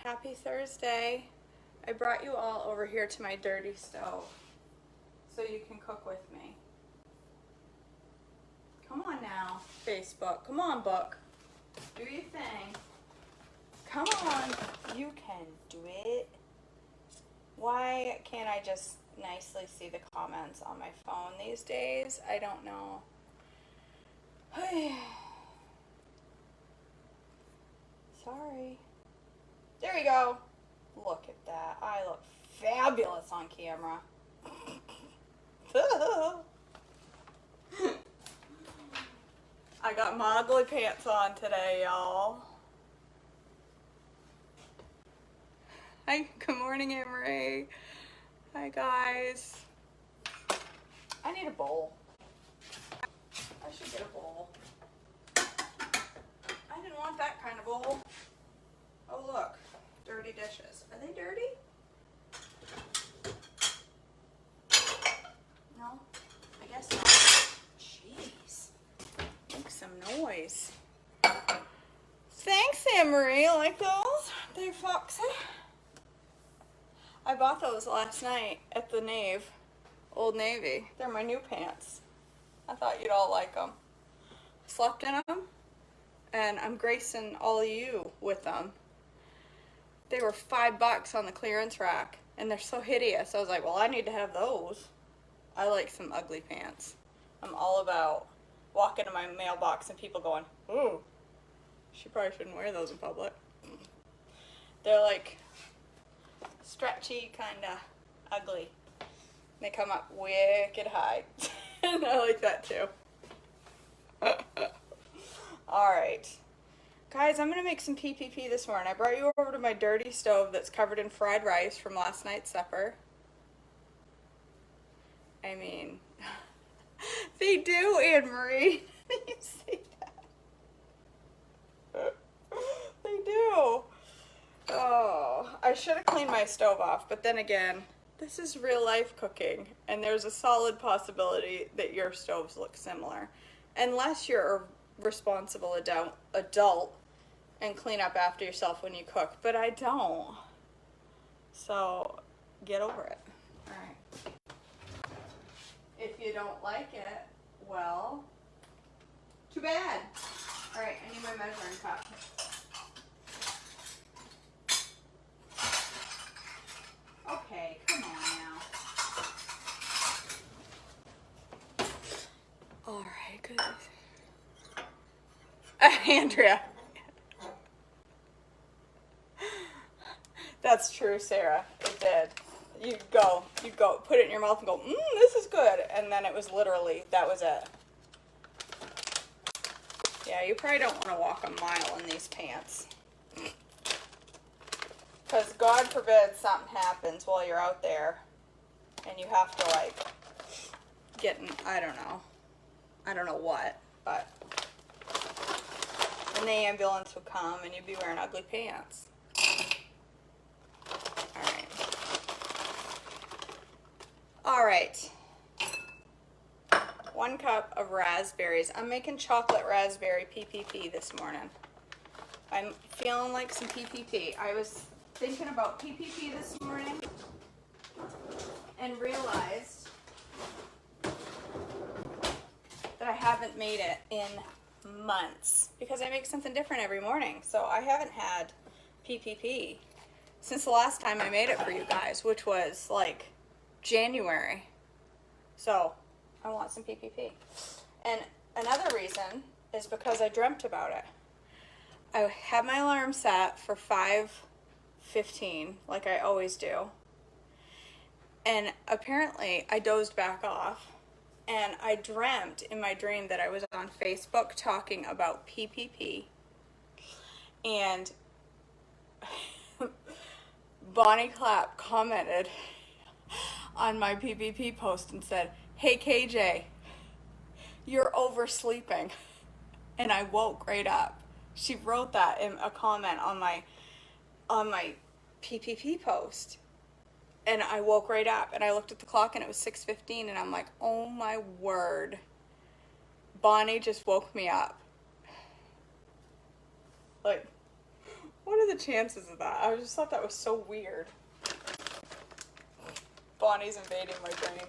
Happy Thursday. I brought you all over here to my dirty stove so you can cook with me. Come on now, Facebook. Come on, book. Do your thing. Come on. You can do it. Why can't I just nicely see the comments on my phone these days? I don't know. Sorry. There we go. Look at that. I look fabulous on camera. I got my ugly pants on today, y'all. Hi, good morning, Anne-Marie. Hi, guys. I need a bowl. I should get a bowl. I didn't want that kind of bowl. Oh, look. Dirty dishes. Are they dirty? No? I guess not. Jeez. Make some noise. Thanks, Anne-Marie. Like those? They're foxy. I bought those last night at the Old Navy. They're my new pants. I thought you'd all like them. Slept in them, and I'm gracing all of you with them. They were $5 on the clearance rack, and they're so hideous. I was like, well, I need to have those. I like some ugly pants. I'm all about walking to my mailbox and people going, ooh, she probably shouldn't wear those in public. They're like stretchy, kind of ugly. They come up wicked high. And I like that too. Alright. Guys, I'm going to make some PPP this morning. I brought you over to my dirty stove that's covered in fried rice from last night's supper. I mean, they do, Anne-Marie. You see that? They do. Oh, I should have cleaned my stove off, but then again, this is real life cooking, and there's a solid possibility that your stoves look similar. Unless you're a responsible adult and clean up after yourself when you cook, but I don't. So, get over it. Alright. If you don't like it, well, too bad. Alright, I need my measuring cup. Okay, come on now. Alright, good. Andrea. That's true, Sarah. It did. You'd go, put it in your mouth and go, this is good. And then it was literally, that was it. Yeah, you probably don't want to walk a mile in these pants. Because God forbid something happens while you're out there and you have to like get in, I don't know what, but then the ambulance would come and you'd be wearing ugly pants. Alright. 1 cup of raspberries. I'm making chocolate raspberry PPP this morning. I'm feeling like some PPP. I was thinking about PPP this morning and realized that I haven't made it in months because I make something different every morning. So I haven't had PPP since the last time I made it for you guys, which was like January. So I want some PPP. And another reason is because I dreamt about it. I had my alarm set for 5:15 like I always do. And apparently I dozed back off and I dreamt in my dream that I was on Facebook talking about PPP. And Bonnie Clapp commented on my PPP post and said, hey KJ, you're oversleeping. And I woke right up. She wrote that in a comment on my PPP post. And I woke right up and I looked at the clock and it was 6:15 and I'm like, oh my word. Bonnie just woke me up. Like, What are the chances of that? I just thought that was so weird. Bonnie's invading my brain.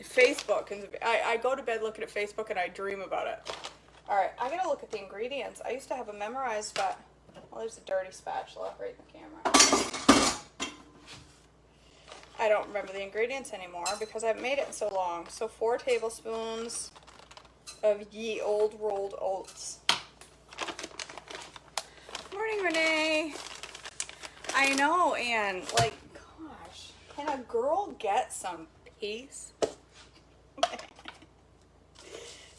Facebook. I go to bed looking at Facebook and I dream about it. Alright, I gotta look at the ingredients. I used to have them memorized, but... Well, there's a dirty spatula right in the camera. I don't remember the ingredients anymore because I haven't made it in so long. So 4 tablespoons of ye old rolled oats. Morning, Renee. I know, and like, gosh, can a girl get some peace?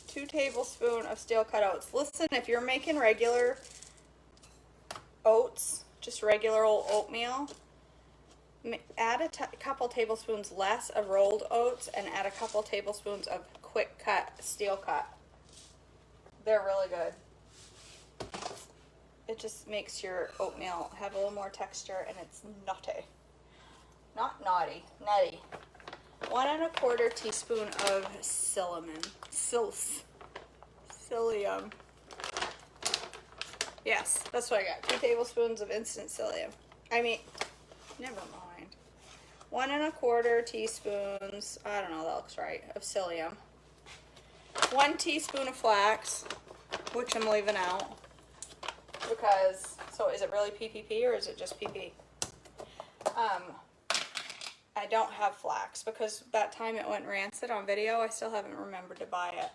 2 tablespoons of steel cut oats. Listen, if you're making regular oats, just regular old oatmeal, add a couple tablespoons less of rolled oats and add a couple tablespoons of quick cut steel cut. They're really good. It just makes your oatmeal have a little more texture, and it's nutty. Not naughty, nutty. 1 1/4 teaspoon of psyllium. Yes, that's what I got. 2 tablespoons of instant psyllium. Never mind. 1 1/4 teaspoons, I don't know, that looks right, of psyllium. 1 teaspoon of flax, which I'm leaving out. Because, so is it really PPP or is it just PP? I don't have flax because that time it went rancid on video, I still haven't remembered to buy it.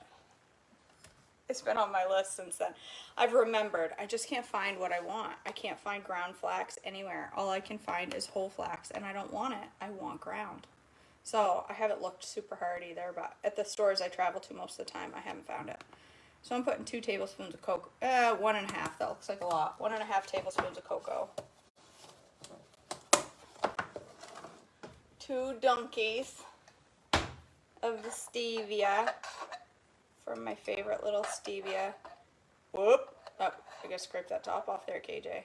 It's been on my list since then. I've remembered. I just can't find what I want. I can't find ground flax anywhere. All I can find is whole flax, and I don't want it. I want ground. So I haven't looked super hard either, but at the stores I travel to most of the time, I haven't found it. So I'm putting 2 tablespoons of cocoa. 1 1/2. That looks like a lot. 1 1/2 tablespoons of cocoa. 2 donkeys of the stevia from my favorite little stevia. Whoop! Oh, I gotta scrape that top off there, KJ.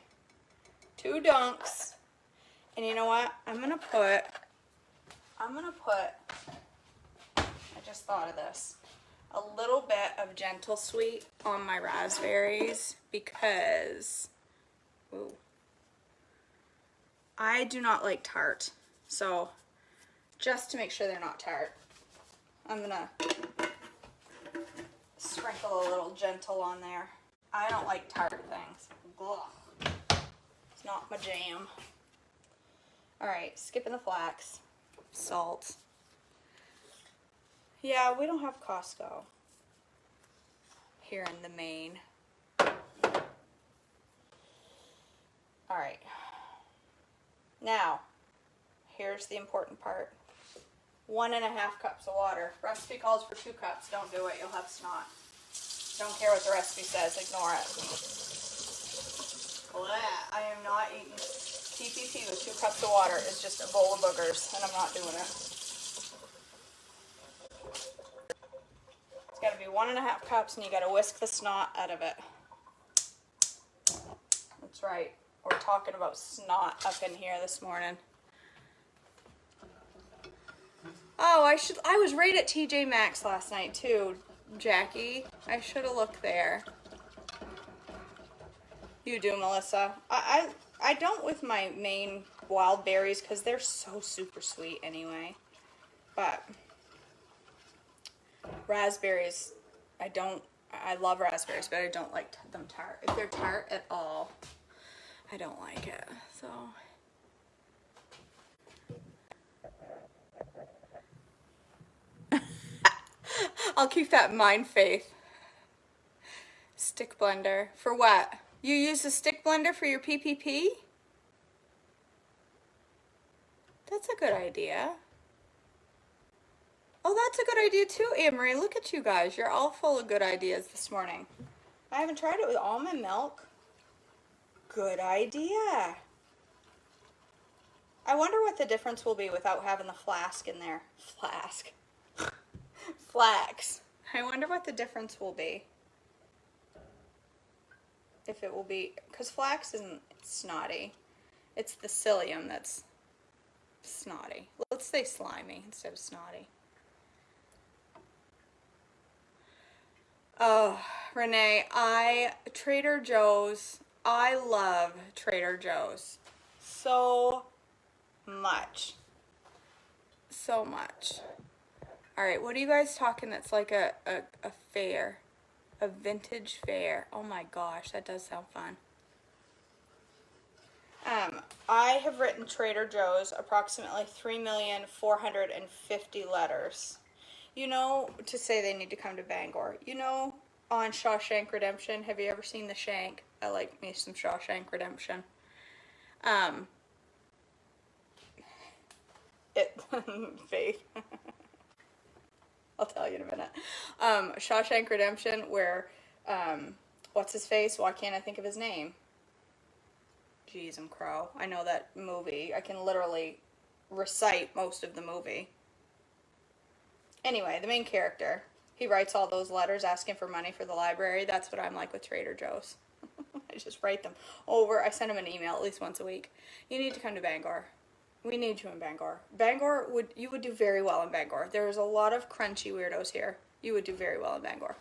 2 dunks. And you know what? I'm gonna put. I just thought of this. A little bit of gentle sweet on my raspberries because I do not like tart. So just to make sure they're not tart, I'm gonna sprinkle a little gentle on there. I don't like tart things. Ugh. It's not my jam. Alright, skipping the flax. Salt. Yeah, we don't have Costco here in the Maine. Alright. Now, here's the important part. 1 1/2 cups of water. Recipe calls for 2 cups. Don't do it. You'll have snot. Don't care what the recipe says. Ignore it. Blah. I am not eating PPP with 2 cups of water. It's just a bowl of boogers, and I'm not doing it. It's got to be 1 1/2 cups, and you got to whisk the snot out of it. That's right. We're talking about snot up in here this morning. Oh, I was right at TJ Maxx last night too, Jackie. I should have looked there. You do, Melissa. I don't with my Maine wild berries because they're so super sweet anyway. But raspberries, I love raspberries, but I don't like them tart. If they're tart at all, I don't like it. So I'll keep that in mind, Faith. Stick blender. For what? You use a stick blender for your PPP? That's a good idea. Oh, that's a good idea too, Anne-Marie. Look at you guys. You're all full of good ideas this morning. I haven't tried it with almond milk. Good idea. I wonder what the difference will be without having the flask in there. Flax. I wonder what the difference will be. If it will be, because flax isn't snotty. It's the psyllium that's snotty. Let's say slimy instead of snotty. Oh, Renee, Trader Joe's I love Trader Joe's so much. So much. All right, what are you guys talking that's like a fair? A vintage fair. Oh my gosh, that does sound fun. I have written Trader Joe's approximately 3,450,000 letters. You know, to say they need to come to Bangor. You know, on Shawshank Redemption, have you ever seen The Shank? I like me some Shawshank Redemption. Faith. I'll tell you in a minute. Shawshank Redemption, where, what's his face? Why can't I think of his name? Jeez, I'm crow. I know that movie. I can literally recite most of the movie. Anyway, the main character, he writes all those letters asking for money for the library. That's what I'm like with Trader Joe's. I just write them over. I send him an email at least once a week. You need to come to Bangor. We need you in Bangor. You would do very well in Bangor. There's a lot of crunchy weirdos here. You would do very well in Bangor.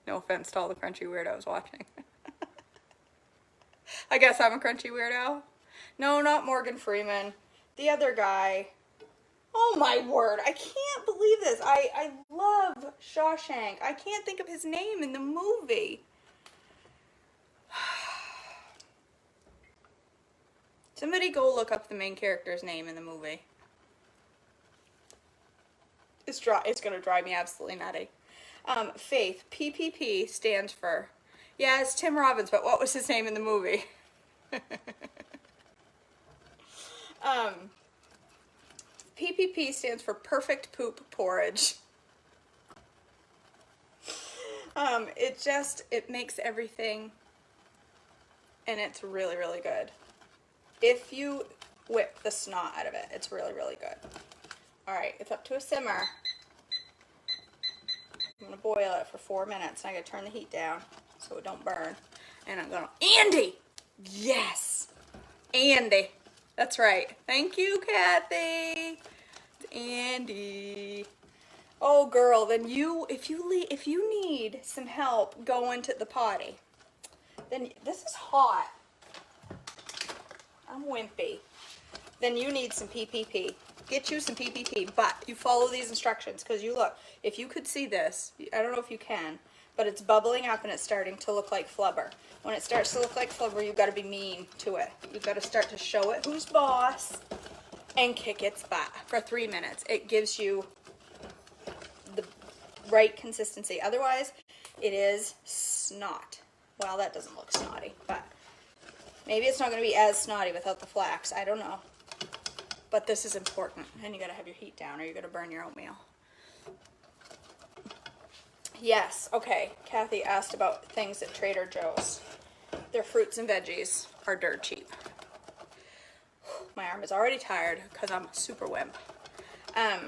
No offense to all the crunchy weirdos watching. I guess I'm a crunchy weirdo. No, not Morgan Freeman. The other guy. Oh my word, I can't believe this. I love Shawshank. I can't think of his name in the movie. Somebody go look up the main character's name in the movie. It's gonna drive me absolutely nutty. Faith, PPP stands for, yeah, it's Tim Robbins, but what was his name in the movie? PPP stands for Perfect Poop Porridge. It makes everything, and it's really, really good. If you whip the snot out of it, it's really, really good. All right, it's up to a simmer. I'm gonna boil it for 4 minutes, and I gotta turn the heat down so it don't burn. And I'm gonna, Andy! Yes! Andy. That's right. Thank you, Kathy. It's Andy. Oh, girl, then if you need some help going to the potty, then this is hot. I'm wimpy. Then you need some PPP. Get you some PPP, but you follow these instructions, because you look, if you could see this, I don't know if you can, but it's bubbling up and it's starting to look like flubber. When it starts to look like flubber, you've got to be mean to it. You've got to start to show it who's boss and kick its butt for 3 minutes. It gives you the right consistency. Otherwise, it is snot. Well, that doesn't look snotty, but maybe it's not going to be as snotty without the flax. I don't know. But this is important, and you got to have your heat down or you're going to burn your oatmeal. Yes, okay. Kathy asked about things at Trader Joe's. Their fruits and veggies are dirt cheap. My arm is already tired because I'm a super wimp. I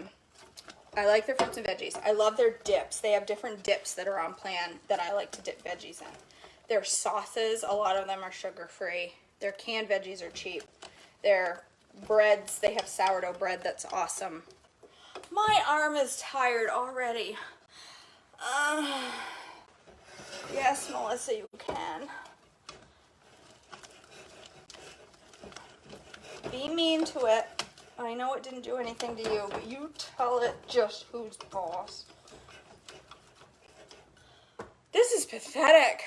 like their fruits and veggies. I love their dips. They have different dips that are on plan that I like to dip veggies in. Their sauces, a lot of them are sugar-free. Their canned veggies are cheap. Their breads, they have sourdough bread that's awesome. My arm is tired already. Yes, Melissa, you can. Be mean to it. I know it didn't do anything to you, but you tell it just who's boss. This is pathetic.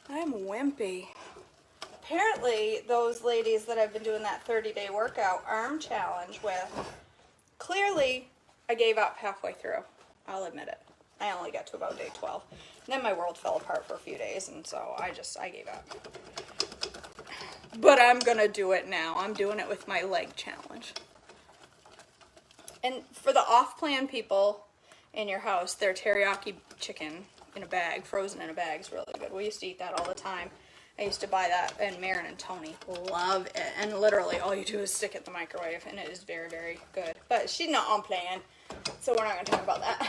I'm wimpy. Apparently, those ladies that I've been doing that 30-day workout arm challenge with, clearly, I gave up halfway through. I'll admit it. I only got to about day 12. And then my world fell apart for a few days, and so I gave up. But I'm gonna do it now. I'm doing it with my leg challenge. And for the off-plan people in your house, their teriyaki chicken in a bag, frozen in a bag, is really good. We used to eat that all the time. I used to buy that, and Marin and Tony love it. And literally, all you do is stick it in the microwave, and it is very, very good. But she's not on plan, so we're not going to talk about that.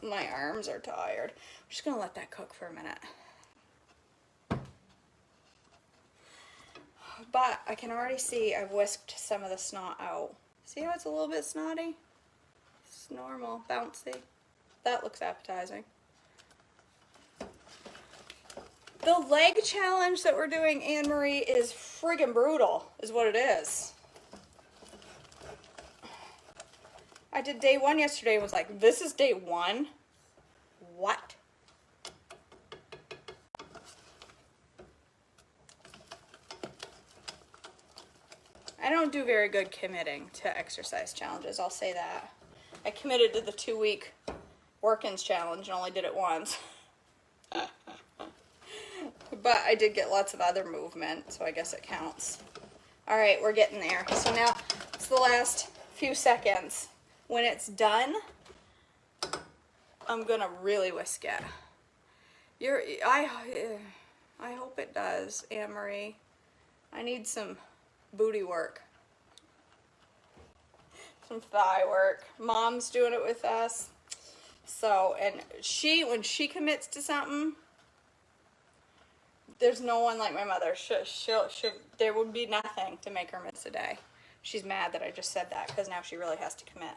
My arms are tired. I'm just going to let that cook for a minute. But I can already see I've whisked some of the snot out. See how it's a little bit snotty? It's normal, bouncy. that looks appetizing. The leg challenge that we're doing, Anne Marie, is friggin' brutal, is what it is. I did day 1 yesterday and was like, this is day 1? What? I don't do very good committing to exercise challenges, I'll say that. I committed to the 2-week work-ins challenge and only did it once. But I did get lots of other movement, so I guess it counts. All right, we're getting there. So now it's the last few seconds. When it's done, I'm gonna really whisk it. I hope it does, Anne Marie. I need some booty work. Some thigh work. Mom's doing it with us. So, and when she commits to something, there's no one like my mother. There would be nothing to make her miss a day. She's mad that I just said that because now she really has to commit.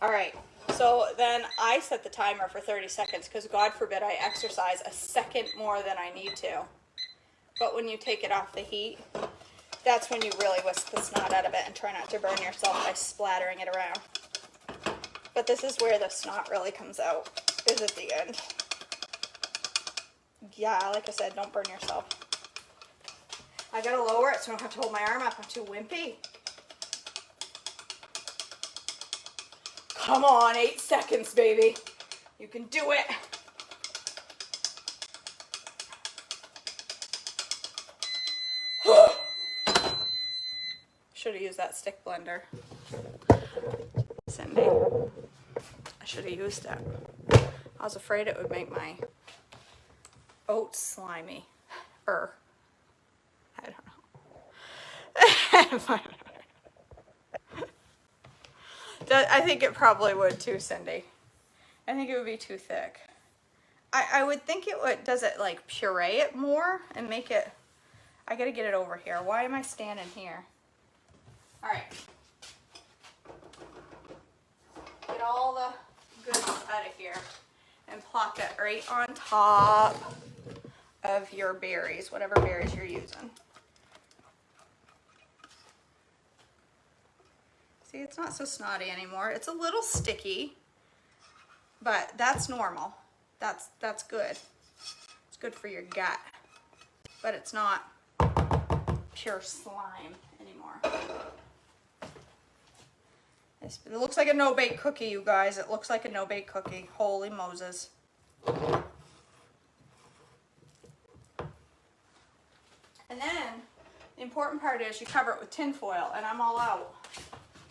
All right, so then I set the timer for 30 seconds because God forbid I exercise a second more than I need to. But when you take it off the heat, that's when you really whisk the snot out of it and try not to burn yourself by splattering it around. But this is where the snot really comes out, is at the end. Yeah, like I said, don't burn yourself. I gotta lower it so I don't have to hold my arm up. I'm too wimpy. Come on, 8 seconds, baby. You can do it. Should have used that stick blender. Cindy, I should have used it. I was afraid it would make my oats slimy. I don't know. I think it probably would too, Cindy. I think it would be too thick. I would think it would. Does it like puree it more and make it? I gotta get it over here. Why am I standing here? All right. Get all the goodies out of here and plop it right on top of your berries, whatever berries you're using. See, it's not so snotty anymore. It's a little sticky, but that's normal. That's good. It's good for your gut, but it's not pure slime anymore. It looks like a no-bake cookie, you guys. It looks like a no-bake cookie. Holy Moses. And then the important part is you cover it with tin foil, and I'm all out.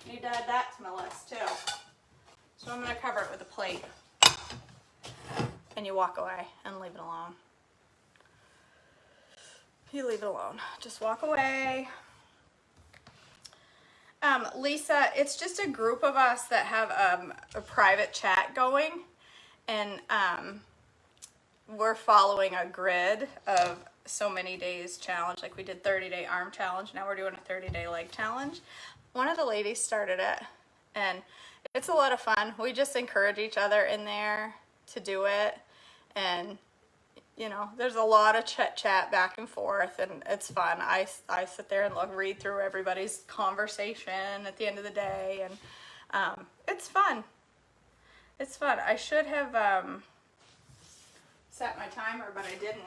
Need to add that to my list too. So I'm going to cover it with a plate. And you walk away and leave it alone. You leave it alone. Just walk away. Lisa, it's just a group of us that have a private chat going, and we're following a grid of so many days challenge. Like we did 30-day arm challenge, now we're doing a 30-day leg challenge. One of the ladies started it, and it's a lot of fun. We just encourage each other in there to do it, and you know, there's a lot of chat back and forth, and it's fun. I sit there and read through everybody's conversation at the end of the day, and it's fun. It's fun. I should have set my timer, but I didn't.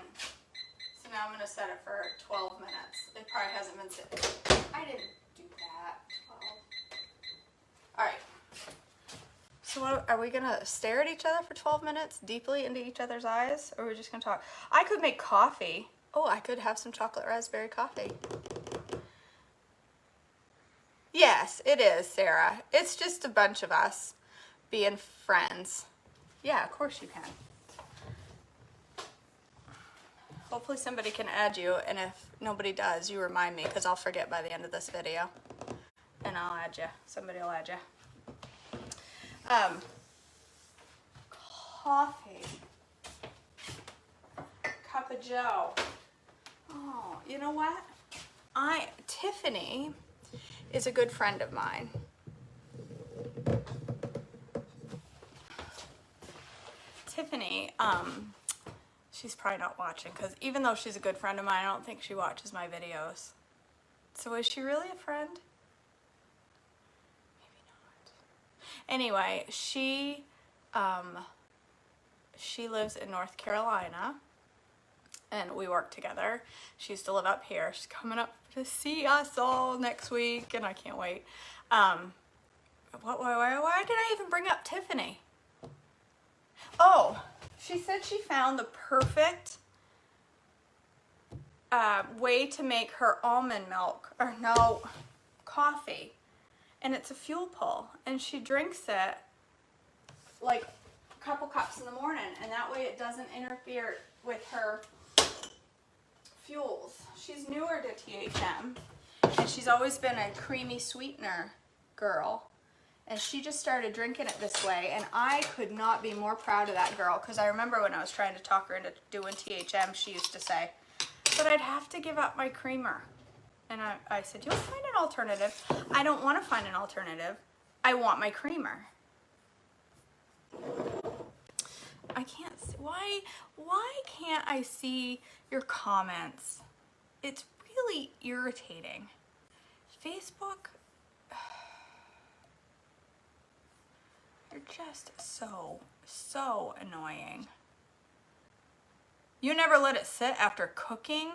So now I'm going to set it for 12 minutes. It probably hasn't been set. I didn't do that. 12. All right. So what, are we going to stare at each other for 12 minutes, deeply into each other's eyes, or are we just going to talk? I could make coffee. Oh, I could have some chocolate raspberry coffee. Yes, it is, Sarah. It's just a bunch of us being friends. Yeah, of course you can. Hopefully somebody can add you, and if nobody does, you remind me, because I'll forget by the end of this video. And I'll add you. Somebody will add you. Coffee. Cup of joe. Oh, you know what? Tiffany is a good friend of mine. Tiffany, she's probably not watching because even though she's a good friend of mine, I don't think she watches my videos. So is she really a friend? Maybe not. Anyway, she lives in North Carolina and we work together. She used to live up here. She's coming up to see us all next week and I can't wait. Why did I even bring up Tiffany? Oh, she said she found the perfect way to make her almond milk, or no, coffee. And it's a fuel pull. And she drinks it like a couple cups in the morning. And that way it doesn't interfere with her fuels. She's newer to THM. And she's always been a creamy sweetener girl. And she just started drinking it this way, and I could not be more proud of that girl, because I remember when I was trying to talk her into doing THM, she used to say, but I'd have to give up my creamer. And I said, you'll find an alternative. I don't want to find an alternative. I want my creamer. I can't see, why can't I see your comments? It's really irritating. Facebook, they're just so annoying. You never let it sit after cooking,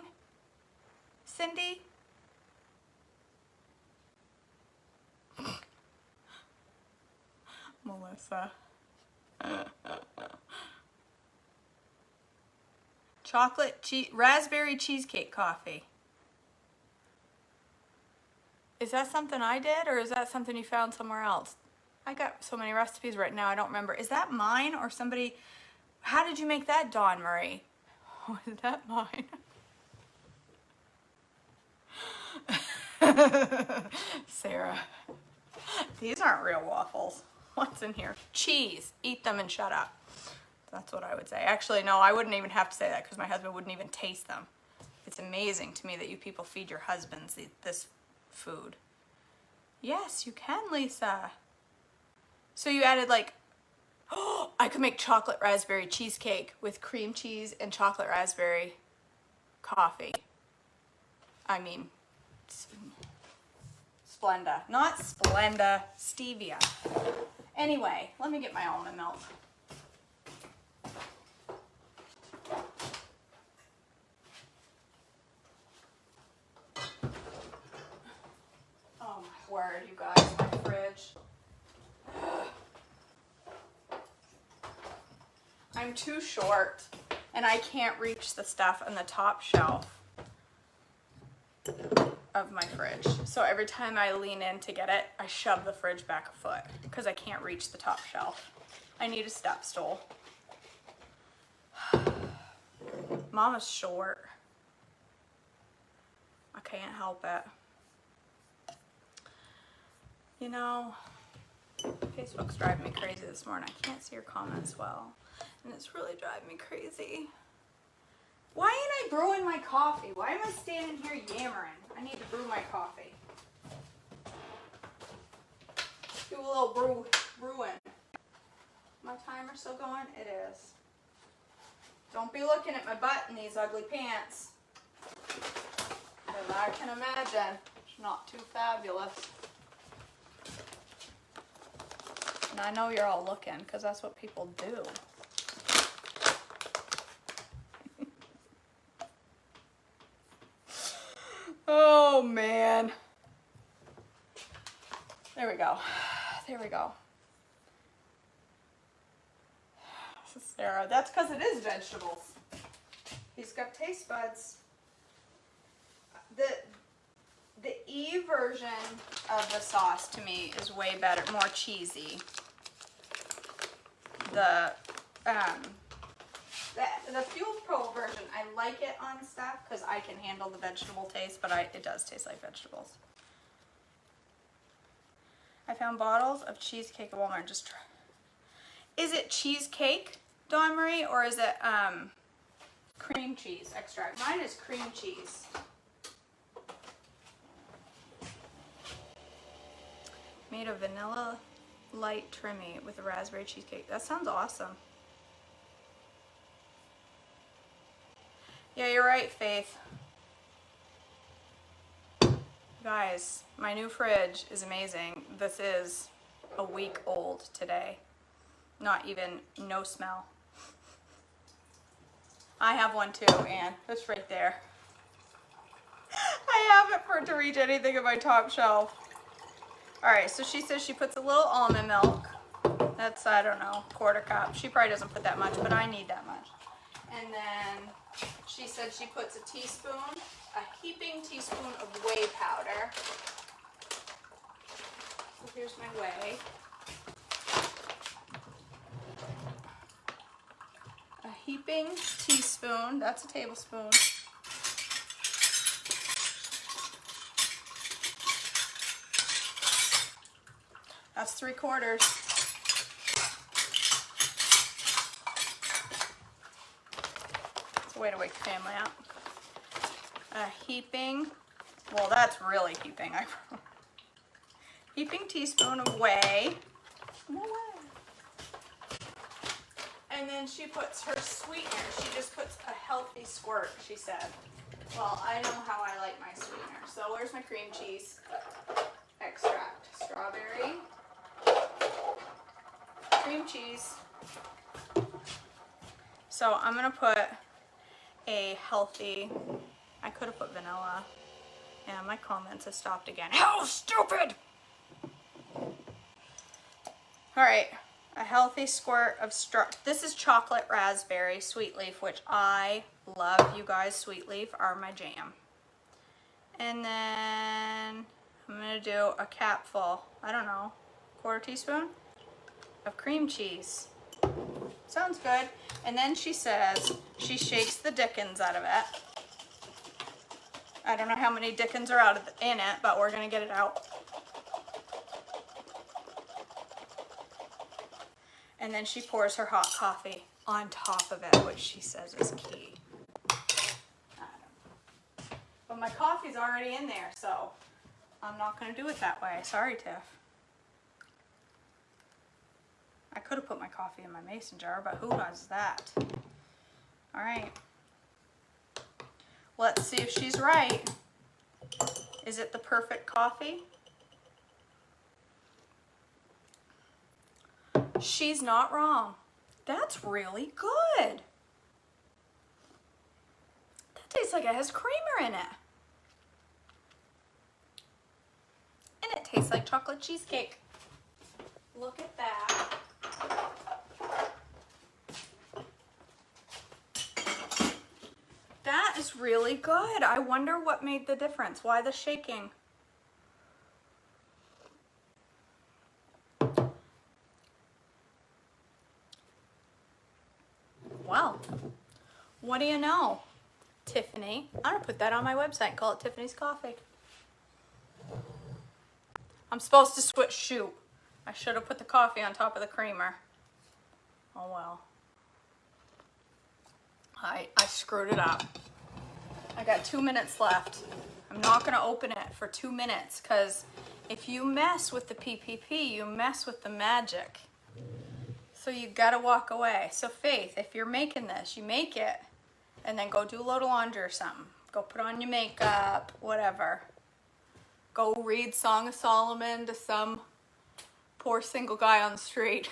Cindy? Melissa. Raspberry cheesecake coffee. Is that something I did, or is that something you found somewhere else? I got so many recipes right now, I don't remember. Is that mine or somebody? How did you make that, Dawn Marie? Oh, is that mine? Sarah. These aren't real waffles. What's in here? Cheese. Eat them and shut up. That's what I would say. Actually, no, I wouldn't even have to say that because my husband wouldn't even taste them. It's amazing to me that you people feed your husbands this food. Yes, you can, Lisa. So you added like, oh, I could make chocolate raspberry cheesecake with cream cheese and chocolate raspberry coffee. I mean, Splenda. Not Splenda, stevia. Anyway, let me get my almond milk. Oh my word, you guys, my fridge. I'm too short and I can't reach the stuff on the top shelf of my fridge. So every time I lean in to get it, I shove the fridge back a foot because I can't reach the top shelf. I need a step stool. Mama's short. I can't help it. You know, Facebook's driving me crazy this morning. I can't see your comments well. And it's really driving me crazy. Why ain't I brewing my coffee? Why am I standing here yammering? I need to brew my coffee. Do a little brewing. My timer still going? It is. Don't be looking at my butt in these ugly pants. Because I can imagine it's not too fabulous. And I know you're all looking because that's what people do. Oh man. There we go. There we go. This is Sarah. That's because it is vegetables. He's got taste buds. The E version of the sauce to me is way better, more cheesy. The Fuel Pro version, I like it on stuff because I can handle the vegetable taste, but it does taste like vegetables. I found bottles of cheesecake at Walmart. Just try. Is it cheesecake, Dawn Marie, or is it cream cheese extract? Mine is cream cheese. Made a vanilla light trimmy with a raspberry cheesecake. That sounds awesome. Yeah, you're right, Faith. Guys, my new fridge is amazing. This is a week old today. Not even, no smell. I have one too, Anne. It's right there. I have it for it to reach anything in my top shelf. All right, so she says she puts a little almond milk. That's, I don't know, quarter cup. She probably doesn't put that much, but I need that much. And then she said she puts a teaspoon, a heaping teaspoon of whey powder. So here's my whey. A heaping teaspoon, that's a tablespoon. That's 3/4. It's a way to wake the family up. A heaping, well, that's really heaping. Heaping teaspoon of whey. No way. And then she puts her sweetener. She just puts a healthy squirt, she said. Well, I know how I like my sweetener. So where's my cream cheese extract? Strawberry. Cream cheese. So I'm gonna put a healthy, I could have put vanilla. Yeah, my comments have stopped again. How stupid! All right, a healthy squirt of this is chocolate raspberry sweet leaf, which I love. You guys, sweet leaf are my jam. And then I'm gonna do a capful, I don't know, 1/4 teaspoon of cream cheese. Sounds good. And then she says she shakes the dickens out of it. I don't know how many dickens are in it, but we're gonna get it out. And then she pours her hot coffee on top of it, which she says is key. But my coffee's already in there, so I'm not gonna do it that way. Sorry, Tiff. I could have put my coffee in my mason jar, but who does that? All right. Let's see if she's right. Is it the perfect coffee? She's not wrong. That's really good. That tastes like it has creamer in it. And it tastes like chocolate cheesecake. Look at that. That is really good. I wonder what made the difference. Why the shaking? Well, what do you know, Tiffany? I'm gonna put that on my website. Call it Tiffany's Coffee. I'm supposed to switch. Shoot, I should have put the coffee on top of the creamer. Oh well. I screwed it up. I got 2 minutes left. I'm not gonna open it for 2 minutes because if you mess with the PPP, you mess with the magic. So you gotta walk away. So Faith, if you're making this, you make it and then go do a load of laundry or something. Go put on your makeup, whatever. Go read Song of Solomon to some poor single guy on the street.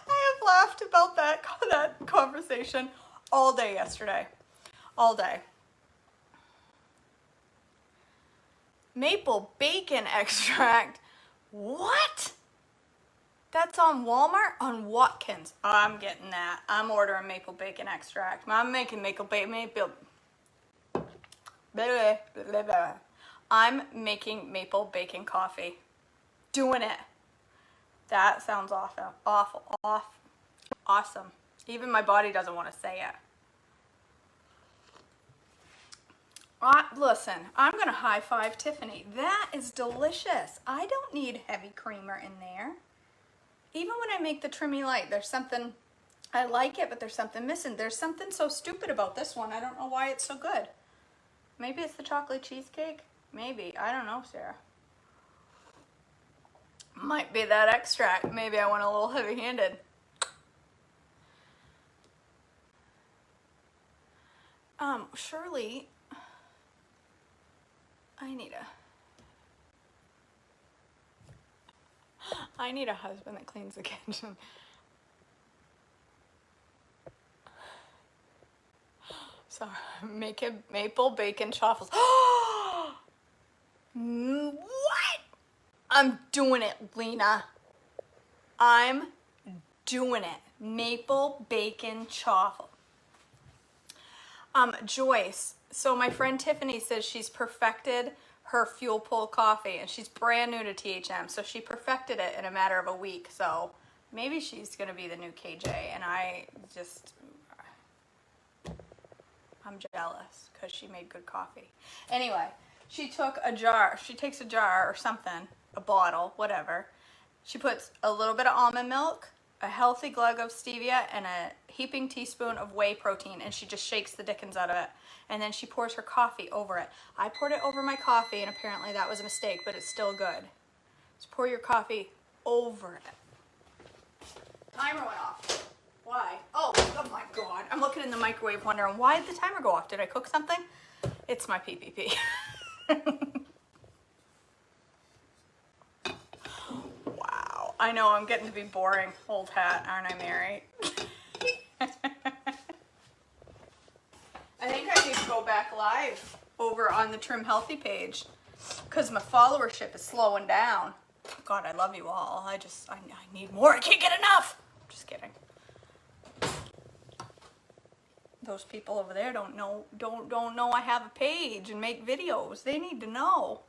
I have laughed about that conversation all day yesterday. All day. Maple bacon extract. What? That's on Walmart? On Watkins. Oh, I'm getting that. I'm ordering maple bacon extract. I'm making I'm making maple bacon coffee. Doing it. That sounds awesome. Even my body doesn't want to say it. Listen, I'm going to high five Tiffany. That is delicious. I don't need heavy creamer in there. Even when I make the Trimmy Light, there's something, I like it, but there's something missing. There's something so stupid about this one. I don't know why it's so good. Maybe it's the chocolate cheesecake? Maybe. I don't know, Sarah. Might be that extract. Maybe I went a little heavy-handed. Shirley, I need a husband that cleans the kitchen. So, make him maple bacon truffles. What? I'm doing it, Lena. I'm doing it. Maple bacon truffle. Joyce. So my friend Tiffany says she's perfected her fuel pull coffee, and she's brand new to THM, so she perfected it in a matter of a week. So maybe she's gonna be the new KJ, and I'm jealous because she made good coffee. Anyway, she takes a jar or something, a bottle, whatever. She puts a little bit of almond milk, a healthy glug of stevia, and a heaping teaspoon of whey protein, and she just shakes the dickens out of it. And then she pours her coffee over it. I poured it over my coffee, and apparently that was a mistake, but it's still good. Just pour your coffee over it. Timer went off. Why? Oh my God. I'm looking in the microwave wondering, why did the timer go off? Did I cook something? It's my PPP. Wow. I know, I'm getting to be boring. Old hat, aren't I, Mary? I think I need to go back live over on the Trim Healthy page because my followership is slowing down. God, I love you all. I need more. I can't get enough. Just kidding. Those people over there don't know I have a page and make videos. They need to know.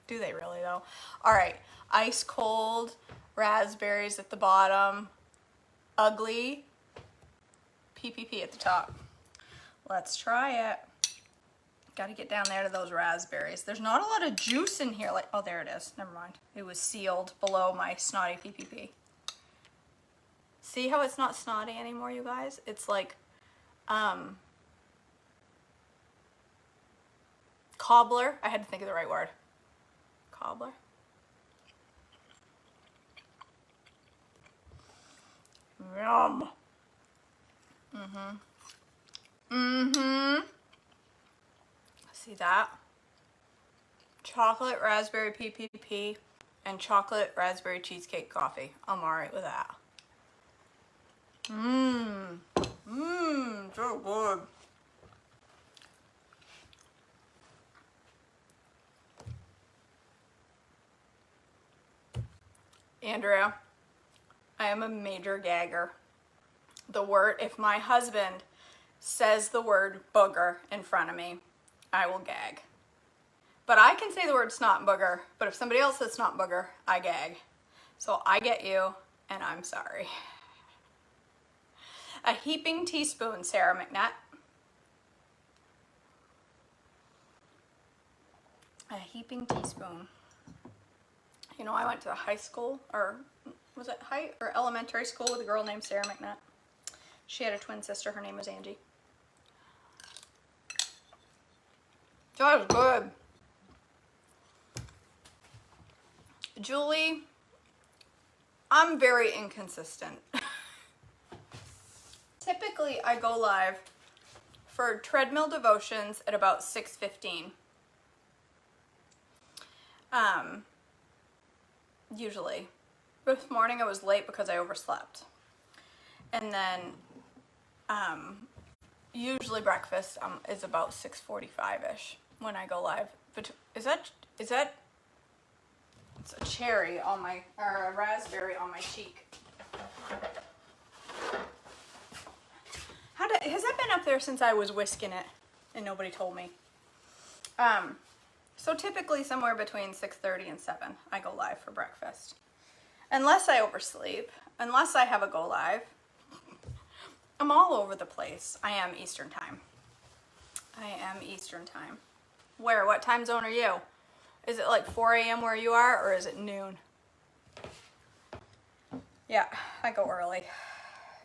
Do they really though? All right, ice cold raspberries at the bottom, ugly PPP at the top. Let's try it. Got to get down there to those raspberries. There's not a lot of juice in here. Like, oh, there it is. Never mind. It was sealed below my snotty PPP. See how it's not snotty anymore, you guys? It's like, cobbler. I had to think of the right word. Cobbler. Yum. See that? Chocolate raspberry PPP and chocolate raspberry cheesecake coffee. I'm alright with that. So good. Andrea, I am a major gagger. If my husband says the word booger in front of me, I will gag. But I can say the word snot and booger, but if somebody else says snot and booger, I gag. So I get you, and I'm sorry. A heaping teaspoon, Sarah McNutt. A heaping teaspoon. You know, I went to high school, or was it elementary school with a girl named Sarah McNutt. She had a twin sister. Her name was Angie. That was good. Julie, I'm very inconsistent. Typically, I go live for treadmill devotions at about 6:15. Usually. This morning I was late because I overslept. And then, usually breakfast is about 6:45-ish when I go live. But is that it's a cherry on my, or a raspberry on my cheek. Has that been up there since I was whisking it and nobody told me? So typically somewhere between 6:30 and 7, I go live for breakfast. Unless I oversleep, unless I have a go live, I'm all over the place. I am Eastern time. Where? What time zone are you? Is it like 4 a.m. where you are, or is it noon? Yeah, I go early.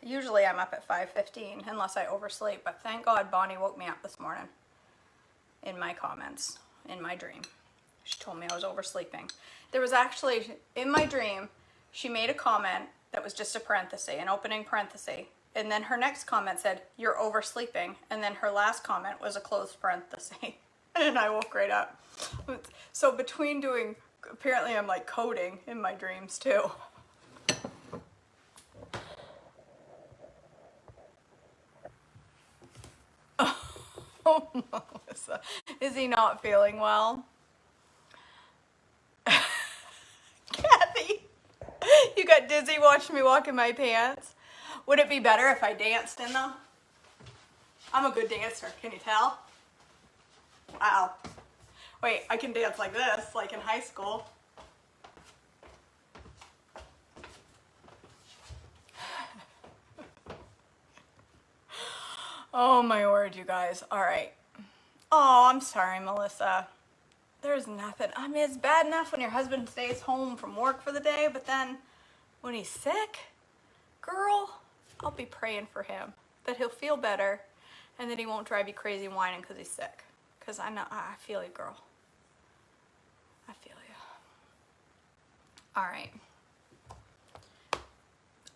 Usually I'm up at 5:15 unless I oversleep, but thank God Bonnie woke me up this morning in my comments, in my dream. She told me I was oversleeping. There was actually, in my dream, she made a comment that was just a parenthesis, an opening parenthesis. And then her next comment said, "You're oversleeping." And then her last comment was a closed parenthesis. And I woke right up. So between doing, apparently I'm like coding in my dreams too. Oh, Melissa, is he not feeling well? Kathy, you got dizzy watching me walk in my pants. Would it be better if I danced in them? I'm a good dancer, can you tell? Wow. Wait, I can dance like this, like in high school. Oh my word, you guys. All right. Oh, I'm sorry, Melissa. There's nothing. I mean, it's bad enough when your husband stays home from work for the day, but then when he's sick, girl, I'll be praying for him that he'll feel better and that he won't drive you crazy whining because he's sick. Because I know, I feel you, girl. I feel you. All right.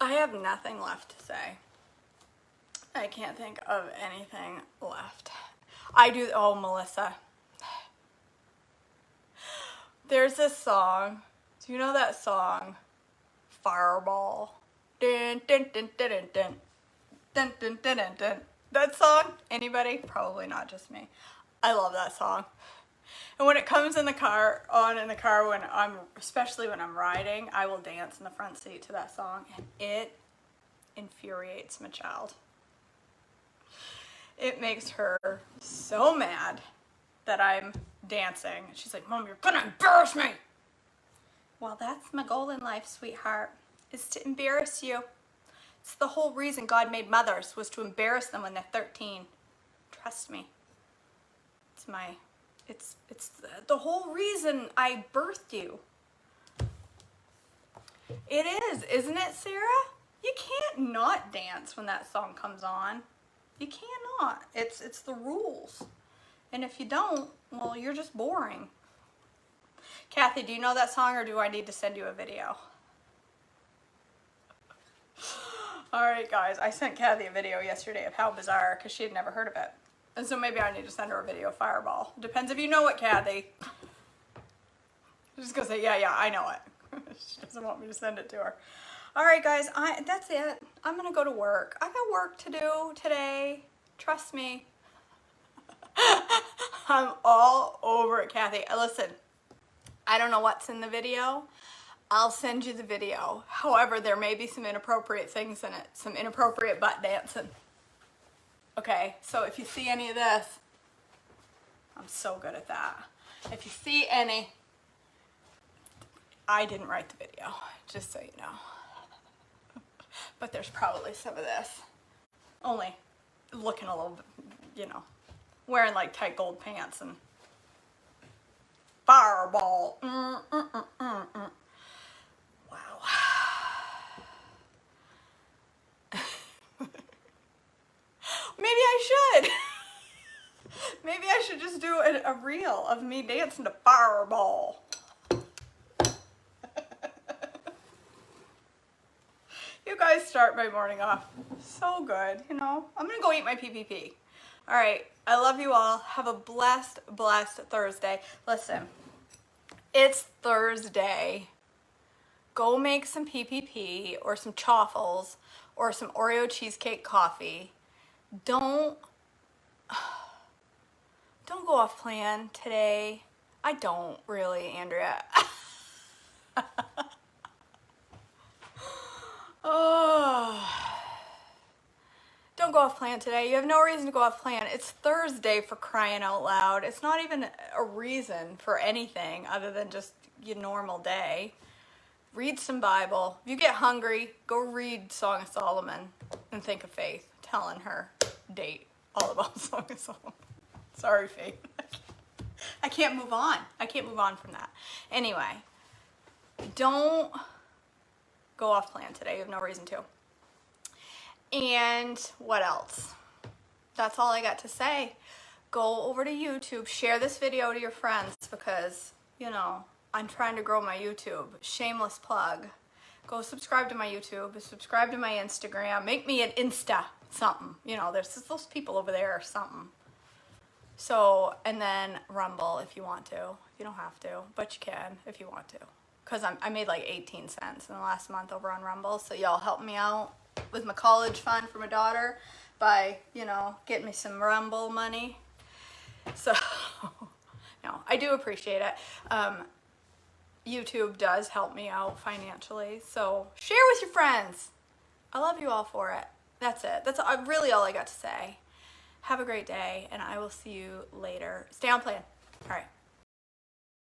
I have nothing left to say. I can't think of anything left. I do, oh, Melissa. There's this song. Do you know that song? Fireball. Dun, dun, dun, dun, dun, dun. Dun, dun, dun, dun, dun. That song? Anybody? Probably not just me. I love that song. And when it comes in the car, when I'm, especially when I'm riding, I will dance in the front seat to that song, and it infuriates my child. It makes her so mad that I'm dancing. She's like, "Mom, you're gonna embarrass me." Well, that's my goal in life, sweetheart, is to embarrass you. It's the whole reason God made mothers, was to embarrass them when they're 13. Trust me. It's the whole reason I birthed you. It is, isn't it, Sarah? You can't not dance when that song comes on. You cannot. It's the rules. And if you don't, well, you're just boring. Kathy, do you know that song, or do I need to send you a video? All right, guys. I sent Kathy a video yesterday of How Bizarre, because she had never heard of it. And so maybe I need to send her a video of Fireball. Depends if you know it, Kathy. I'm just going to say, yeah, I know it. She doesn't want me to send it to her. All right, guys. That's it. I'm going to go to work. I got work to do today. Trust me. I'm all over it, Kathy. Listen, I don't know what's in the video. I'll send you the video. However, there may be some inappropriate things in it. Some inappropriate butt dancing. Okay, so if you see any of this, I'm so good at that. If you see any, I didn't write the video, just so you know. But there's probably some of this. Only looking a little bit, wearing like tight gold pants and Fireball. Wow. Maybe I should. Maybe I should just do a reel of me dancing to Fireball. You guys start my morning off so good, I'm gonna go eat my PPP. All right, I love you all. Have a blessed Thursday. Listen, it's Thursday. Go make some PPP or some chaffles or some Oreo cheesecake coffee. Don't go off plan today. I don't really, Andrea. Oh, don't go off plan today. You have no reason to go off plan. It's Thursday, for crying out loud. It's not even a reason for anything other than just your normal day. Read some Bible. If you get hungry, go read Song of Solomon and think of Faith telling her date all about Song of Solomon. Sorry, Faith. I can't move on. I can't move on from that. Anyway, don't go off plan today. You have no reason to. And what else? That's all I got to say. Go over to YouTube, share this video to your friends, because you know, I'm trying to grow my YouTube. Shameless plug. Go subscribe to my YouTube, subscribe to my Instagram, make me an Insta something. You know, there's just those people over there or something. So, and then Rumble if you want to. You don't have to, but you can if you want to. Because I made like 18 cents in the last month over on Rumble. So y'all help me out with my college fund for my daughter by, you know, getting me some Rumble money. So, no, I do appreciate it. YouTube does help me out financially. So share with your friends. I love you all for it. That's it. That's really all I got to say. Have a great day, and I will see you later. Stay on plan. All right.